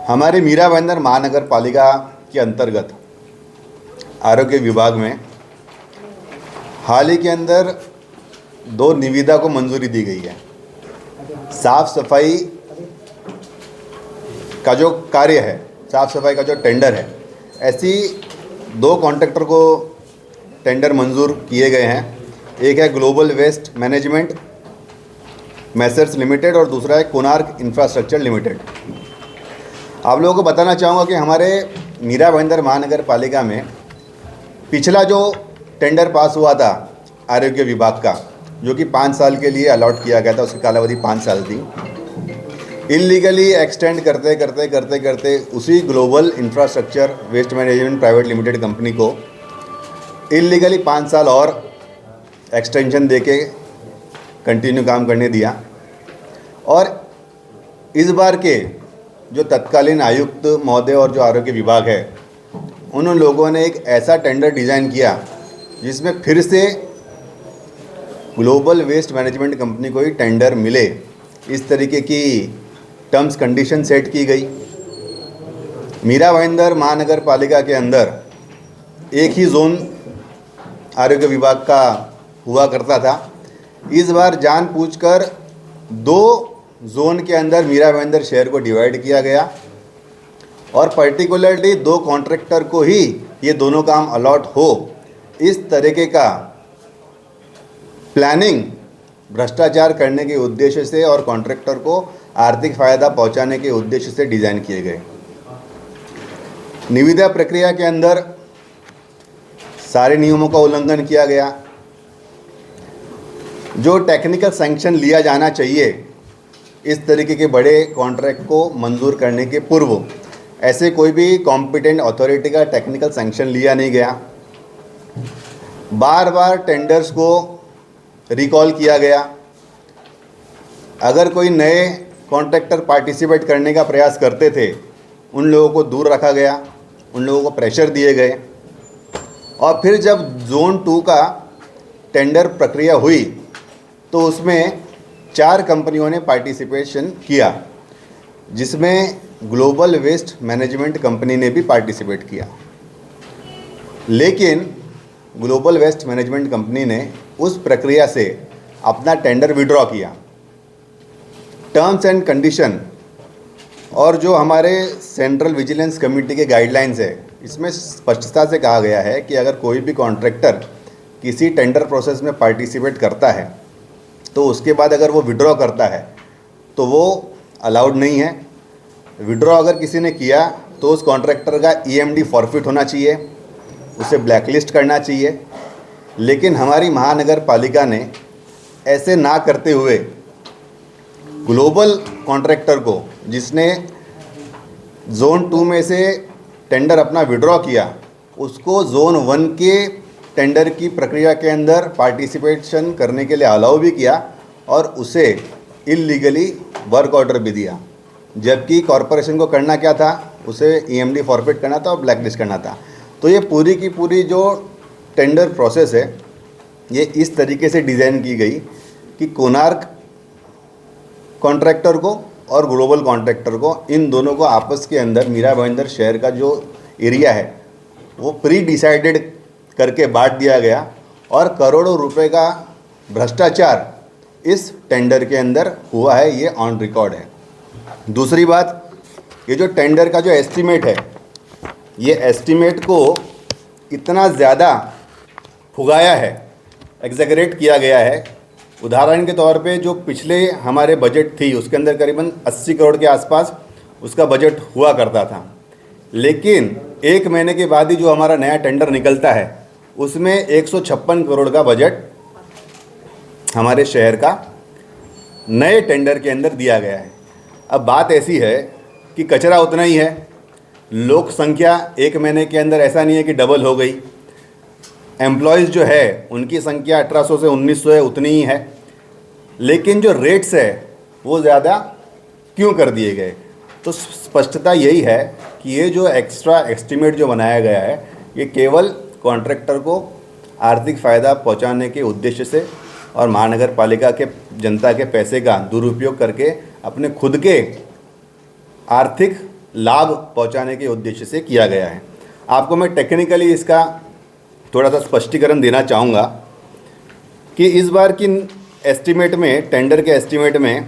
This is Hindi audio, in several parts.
हमारे मीरा भाईंदर महानगर पालिका के अंतर्गत आरोग्य विभाग में हाल ही के अंदर 2 निविदा को मंजूरी दी गई है। साफ सफाई का जो कार्य है, साफ सफाई का जो टेंडर है, ऐसी 2 कॉन्ट्रैक्टर को टेंडर मंजूर किए गए हैं। एक है global waste management messrs limited और दूसरा है कोणार्क इंफ्रास्ट्रक्चर लिमिटेड। आप लोगों को बताना चाहूँगा कि हमारे मीरा भाईंदर महानगर पालिका में पिछला जो टेंडर पास हुआ था आरोग्य विभाग का, जो कि 5 साल के लिए अलॉट किया गया था, उसकी कालावधि 5 साल थी। इलीगली एक्सटेंड करते करते करते करते उसी global infrastructure waste management private limited company को इलीगली 5 साल और एक्सटेंशन देके कंटिन्यू काम करने दिया। और इस बार के जो तत्कालीन आयुक्त महोदय और जो आरोग्य विभाग है, उन लोगों ने एक ऐसा टेंडर डिज़ाइन किया जिसमें फिर से ग्लोबल वेस्ट मैनेजमेंट कंपनी को ही टेंडर मिले, इस तरीके की टर्म्स कंडीशन सेट की गई। मीरा भाईंदर महानगर पालिका के अंदर एक ही जोन आरोग्य विभाग का हुआ करता था। इस बार जानबूझकर 2 जोन के अंदर मीरा भाईंदर शहर को डिवाइड किया गया और पर्टिकुलरली 2 कॉन्ट्रैक्टर को ही ये दोनों काम अलॉट हो, इस तरीके का प्लानिंग भ्रष्टाचार करने के उद्देश्य से और कॉन्ट्रैक्टर को आर्थिक फ़ायदा पहुंचाने के उद्देश्य से डिज़ाइन किए गए। निविदा प्रक्रिया के अंदर सारे नियमों का उल्लंघन किया गया। जो टेक्निकल सैंक्शन लिया जाना चाहिए इस तरीके के बड़े कॉन्ट्रैक्ट को मंजूर करने के पूर्व, ऐसे कोई भी कॉम्पिटेंट अथॉरिटी का टेक्निकल सैंक्शन लिया नहीं गया। बार बार टेंडर्स को रिकॉल किया गया। अगर कोई नए कॉन्ट्रैक्टर पार्टिसिपेट करने का प्रयास करते थे, उन लोगों को दूर रखा गया, उन लोगों को प्रेशर दिए गए। और फिर जब जोन 2 का टेंडर प्रक्रिया हुई तो उसमें 4 कंपनियों ने पार्टिसिपेशन किया, जिसमें ग्लोबल वेस्ट मैनेजमेंट कंपनी ने भी पार्टिसिपेट किया। लेकिन ग्लोबल वेस्ट मैनेजमेंट कंपनी ने उस प्रक्रिया से अपना टेंडर विड्रॉ किया। टर्म्स एंड कंडीशन और जो हमारे सेंट्रल विजिलेंस कमेटी के गाइडलाइंस है, इसमें स्पष्टता से कहा गया है कि अगर कोई भी कॉन्ट्रैक्टर किसी टेंडर प्रोसेस में पार्टिसिपेट करता है तो उसके बाद अगर वो विड्रॉ करता है तो वो अलाउड नहीं है। विड्रॉ अगर किसी ने किया तो उस कॉन्ट्रैक्टर का ईएमडी फॉरफिट होना चाहिए, उसे ब्लैकलिस्ट करना चाहिए। लेकिन हमारी महानगर पालिका ने ऐसे ना करते हुए ग्लोबल कॉन्ट्रैक्टर को, जिसने जोन 2 में से टेंडर अपना विड्रॉ किया, उसको जोन 1 के टेंडर की प्रक्रिया के अंदर पार्टिसिपेशन करने के लिए अलाउ भी किया और उसे इलीगली वर्क ऑर्डर भी दिया। जबकि कॉरपोरेशन को करना क्या था, उसे ईएमडी फॉरफिट करना था और ब्लैकलिस्ट करना था। तो ये पूरी की पूरी जो टेंडर प्रोसेस है, ये इस तरीके से डिज़ाइन की गई कि कोणार्क कॉन्ट्रैक्टर को और ग्लोबल कॉन्ट्रैक्टर को, इन दोनों को आपस के अंदर मीरा भाईंदर शहर का जो एरिया है वो प्री डिसाइडेड करके बांट दिया गया और करोड़ों रुपए का भ्रष्टाचार इस टेंडर के अंदर हुआ है, ये ऑन रिकॉर्ड है। दूसरी बात, ये जो टेंडर का जो एस्टीमेट है, ये एस्टीमेट को इतना ज़्यादा फुगाया है, एग्जैगरेट किया गया है। उदाहरण के तौर पे जो पिछले हमारे बजट थी उसके अंदर करीबन 80 करोड़ के आसपास उसका बजट हुआ करता था। लेकिन 1 महीने के बाद ही जो हमारा नया टेंडर निकलता है उसमें 156 करोड़ का बजट हमारे शहर का नए टेंडर के अंदर दिया गया है। अब बात ऐसी है कि कचरा उतना ही है, लोक संख्या 1 महीने के अंदर ऐसा नहीं है कि डबल हो गई। एम्प्लॉयज़ जो है उनकी संख्या 1800 से 1900 है, उतनी ही है, लेकिन जो रेट्स है वो ज़्यादा क्यों कर दिए गए? तो स्पष्टता यही है कि ये जो एक्स्ट्रा एस्टीमेट जो बनाया गया है, ये केवल कॉन्ट्रैक्टर को आर्थिक फ़ायदा पहुंचाने के उद्देश्य से और महानगर पालिका के जनता के पैसे का दुरुपयोग करके अपने खुद के आर्थिक लाभ पहुंचाने के उद्देश्य से किया गया है। आपको मैं टेक्निकली इसका थोड़ा सा स्पष्टीकरण देना चाहूँगा कि इस बार की एस्टीमेट में, टेंडर के एस्टीमेट में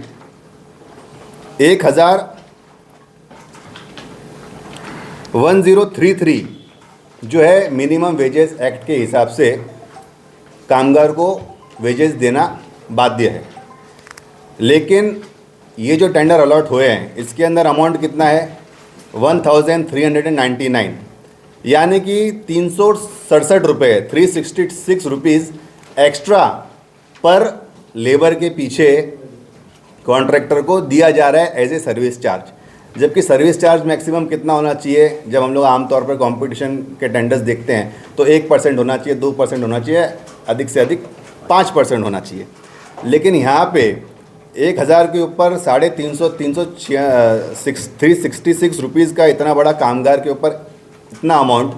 1033 जो है मिनिमम वेजेस एक्ट के हिसाब से कामगार को वेजेस देना बाध्य है। लेकिन ये जो टेंडर अलॉट हुए हैं इसके अंदर अमाउंट कितना है 1399, यानी कि 367 रुपये 366 रुपीज़ एक्स्ट्रा पर लेबर के पीछे कॉन्ट्रैक्टर को दिया जा रहा है एज ए सर्विस चार्ज। जबकि सर्विस चार्ज मैक्सिमम कितना होना चाहिए, जब हम लोग आमतौर पर कंपटीशन के टेंडर्स देखते हैं तो 1% होना चाहिए, 2% होना चाहिए, अधिक से अधिक 5% होना चाहिए। लेकिन यहाँ पे 1000 के ऊपर 366 रुपीज़ का इतना बड़ा कामगार के ऊपर इतना अमाउंट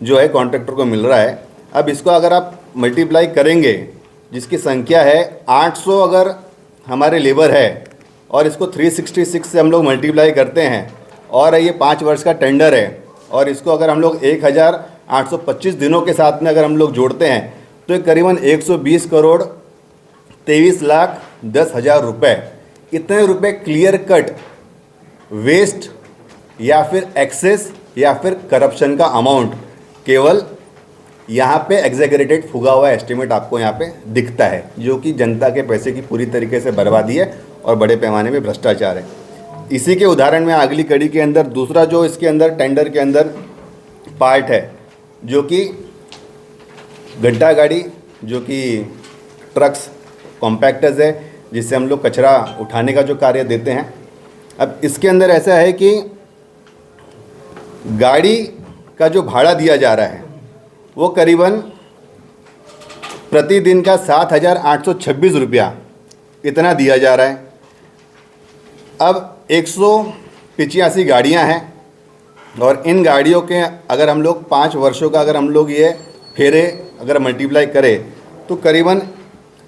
जो है कॉन्ट्रैक्टर को मिल रहा है। अब इसको अगर आप मल्टीप्लाई करेंगे, जिसकी संख्या है 800 अगर हमारे लेबर है और इसको 366 से हम लोग मल्टीप्लाई करते हैं और ये 5 वर्ष का टेंडर है और इसको अगर हम लोग 1825 दिनों के साथ में अगर हम लोग जोड़ते हैं तो करीबन 120 करोड़ 23,10,000 रुपये, इतने रुपए क्लियर कट वेस्ट या फिर एक्सेस या फिर करप्शन का अमाउंट केवल यहाँ पे एग्जैगरेटेड फुगा हुआ एस्टिमेट आपको यहाँ पे दिखता है, जो कि जनता के पैसे की पूरी तरीके से बर्बादी है और बड़े पैमाने पे भ्रष्टाचार है। इसी के उदाहरण में अगली कड़ी के अंदर दूसरा जो इसके अंदर टेंडर के अंदर पार्ट है, जो कि घंटा गाड़ी, जो कि ट्रक्स कॉम्पैक्टर्स है, जिससे हम लोग कचरा उठाने का जो कार्य देते हैं। अब इसके अंदर ऐसा है कि गाड़ी का जो भाड़ा दिया जा रहा है वो करीबन प्रतिदिन का 7,826 रुपया इतना दिया जा रहा है। अब 185 गाड़ियां हैं और इन गाड़ियों के अगर हम लोग 5 वर्षों का अगर हम लोग ये फेरे अगर मल्टीप्लाई करें तो करीबन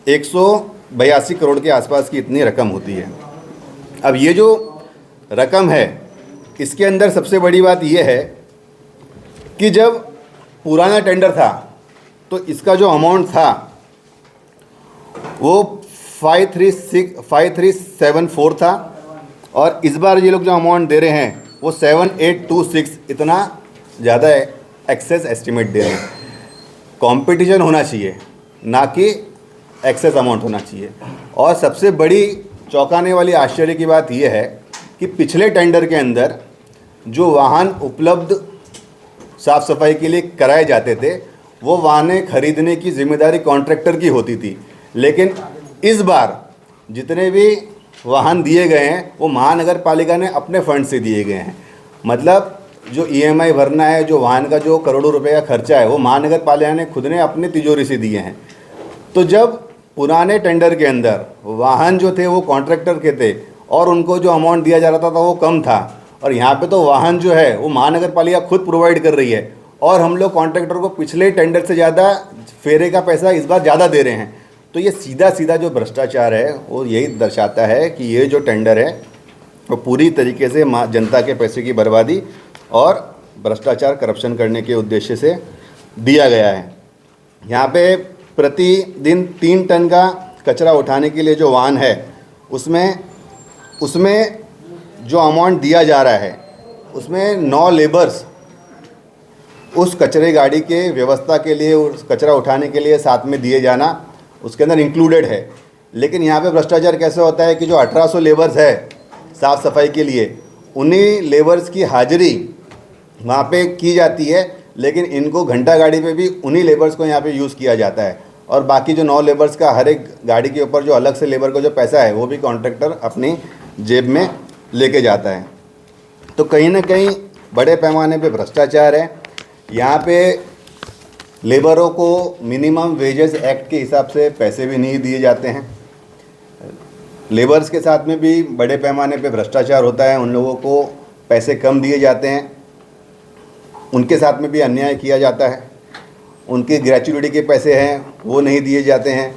182 करोड़ के आसपास की इतनी रकम होती है। अब ये जो रकम है इसके अंदर सबसे बड़ी बात यह है कि जब पुराना टेंडर था तो इसका जो अमाउंट था वो 5374 था और इस बार ये लोग जो अमाउंट दे रहे हैं वो 7826, इतना ज़्यादा एक्सेस एस्टिमेट दे रहे हैं। कंपटीशन होना चाहिए, ना कि एक्सेस अमाउंट होना चाहिए। और सबसे बड़ी चौंकाने वाली आश्चर्य की बात यह है कि पिछले टेंडर के अंदर जो वाहन उपलब्ध साफ़ सफाई के लिए कराए जाते थे वो वाहनें खरीदने की जिम्मेदारी कॉन्ट्रैक्टर की होती थी, लेकिन इस बार जितने भी वाहन दिए गए हैं वो महानगर पालिका ने अपने फंड से दिए गए हैं। मतलब जो ईएमआई भरना है, जो वाहन का जो करोड़ों रुपए का खर्चा है, वो महानगर पालिका ने खुद ने अपने तिजोरी से दिए हैं। तो जब पुराने टेंडर के अंदर वाहन जो थे वो कॉन्ट्रैक्टर के थे और उनको जो अमाउंट दिया जा रहा था वो कम था, और यहाँ पे तो वाहन जो है वो महानगर पालिका खुद प्रोवाइड कर रही है और हम लोग कॉन्ट्रैक्टर को पिछले टेंडर से ज़्यादा फेरे का पैसा इस बार ज़्यादा दे रहे हैं। तो ये सीधा सीधा जो भ्रष्टाचार है वो यही दर्शाता है कि ये जो टेंडर है वो पूरी तरीके से जनता के पैसे की बर्बादी और भ्रष्टाचार, करप्शन करने के उद्देश्य से दिया गया है। यहाँ पे प्रतिदिन 3 टन का कचरा उठाने के लिए जो वाहन है उसमें जो अमाउंट दिया जा रहा है उसमें 9 लेबर्स उस कचरे गाड़ी के व्यवस्था के लिए, उस कचरा उठाने के लिए साथ में दिए जाना उसके अंदर इंक्लूडेड है। लेकिन यहाँ पे भ्रष्टाचार कैसे होता है कि जो 1800 लेबर्स है साफ़ सफाई के लिए, उन्हीं लेबर्स की हाजिरी वहाँ पे की जाती है, लेकिन इनको घंटा गाड़ी पे भी उन्हीं लेबर्स को यहाँ पे यूज़ किया जाता है और बाकी जो 9 लेबर्स का हर एक गाड़ी के ऊपर जो अलग से लेबर को जो पैसा है वो भी कॉन्ट्रैक्टर अपनी जेब में लेके जाता है। तो कहीं ना कहीं बड़े पैमाने पे भ्रष्टाचार है। यहाँ पे लेबरों को मिनिमम वेजेस एक्ट के हिसाब से पैसे भी नहीं दिए जाते हैं। लेबर्स के साथ में भी बड़े पैमाने पे भ्रष्टाचार होता है, उन लोगों को पैसे कम दिए जाते हैं, उनके साथ में भी अन्याय किया जाता है। उनकी ग्रेच्युइटी के पैसे हैं वो नहीं दिए जाते हैं।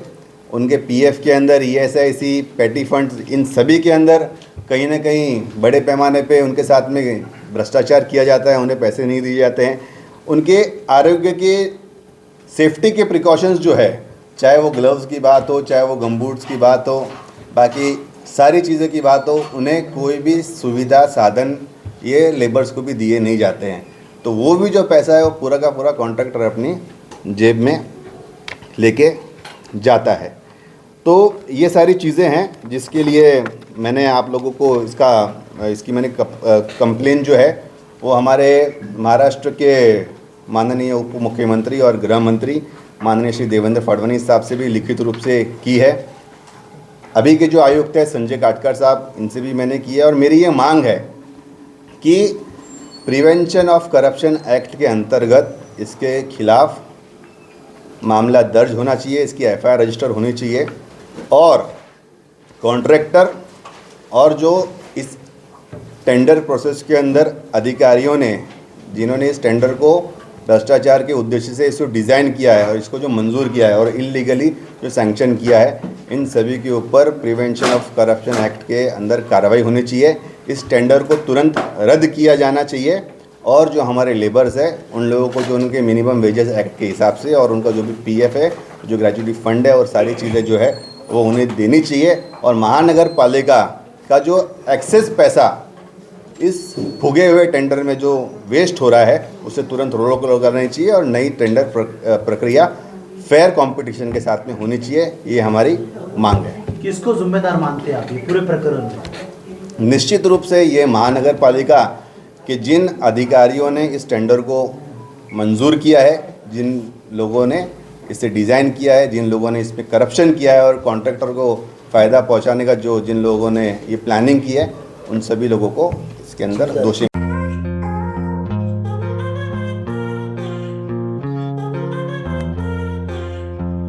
उनके पीएफ के अंदर, ईएसआईसी, पेटी फंड्स, इन सभी के अंदर कहीं ना कहीं बड़े पैमाने पे उनके साथ में भ्रष्टाचार किया जाता है, उन्हें पैसे नहीं दिए जाते हैं। उनके आरोग्य के सेफ्टी के प्रिकॉशंस जो है, चाहे वो ग्लव्स की बात हो, चाहे वो गमबूट्स की बात हो, बाकी सारी चीज़ों की बात हो, उन्हें कोई भी सुविधा साधन ये लेबर्स को भी दिए नहीं जाते हैं। तो वो भी जो पैसा है वो पूरा का पूरा कॉन्ट्रैक्टर अपनी जेब में लेके जाता है। तो ये सारी चीज़ें हैं जिसके लिए मैंने आप लोगों को इसकी मैंने कंप्लेन जो है वो हमारे महाराष्ट्र के माननीय उप मुख्यमंत्री और गृह मंत्री माननीय श्री देवेंद्र फडणवीस साहब से भी लिखित रूप से की है। अभी के जो आयुक्त है संजय काटकर साहब, इनसे भी मैंने की है। और मेरी ये मांग है कि प्रिवेंशन ऑफ करप्शन एक्ट के अंतर्गत इसके खिलाफ मामला दर्ज होना चाहिए, इसकी एफआईआर रजिस्टर होनी चाहिए, और कॉन्ट्रैक्टर और जो इस टेंडर प्रोसेस के अंदर अधिकारियों ने जिन्होंने इस टेंडर को भ्रष्टाचार के उद्देश्य से इसको डिज़ाइन किया है और इसको जो मंजूर किया है और इलीगली जो सैंक्शन किया है, इन सभी के ऊपर प्रिवेंशन ऑफ करप्शन एक्ट के अंदर कार्रवाई होनी चाहिए। इस टेंडर को तुरंत रद्द किया जाना चाहिए और जो हमारे लेबर्स है उन लोगों को जो उनके मिनिमम वेजेस एक्ट के हिसाब से और उनका जो भी पीएफ है, जो ग्रेजुटी फंड है और सारी चीज़ें जो है वो उन्हें देनी चाहिए। और महानगर पालिका का जो एक्सेस पैसा इस फुगे हुए टेंडर में जो वेस्ट हो रहा है उसे तुरंत रोक करनी चाहिए और नई टेंडर प्रक्रिया फेयर कंपटीशन के साथ में होनी चाहिए। ये हमारी मांग है। किसको जिम्मेदार मानते हैं आप ये पूरे प्रकरण में? निश्चित रूप से ये महानगर पालिका के जिन अधिकारियों ने इस टेंडर को मंजूर किया है, जिन लोगों ने इसे डिज़ाइन किया है, जिन लोगों ने इसमें करप्शन किया है और कॉन्ट्रैक्टर को फ़ायदा पहुंचाने का जिन लोगों ने ये प्लानिंग की है, उन सभी लोगों को इसके अंदर दोषी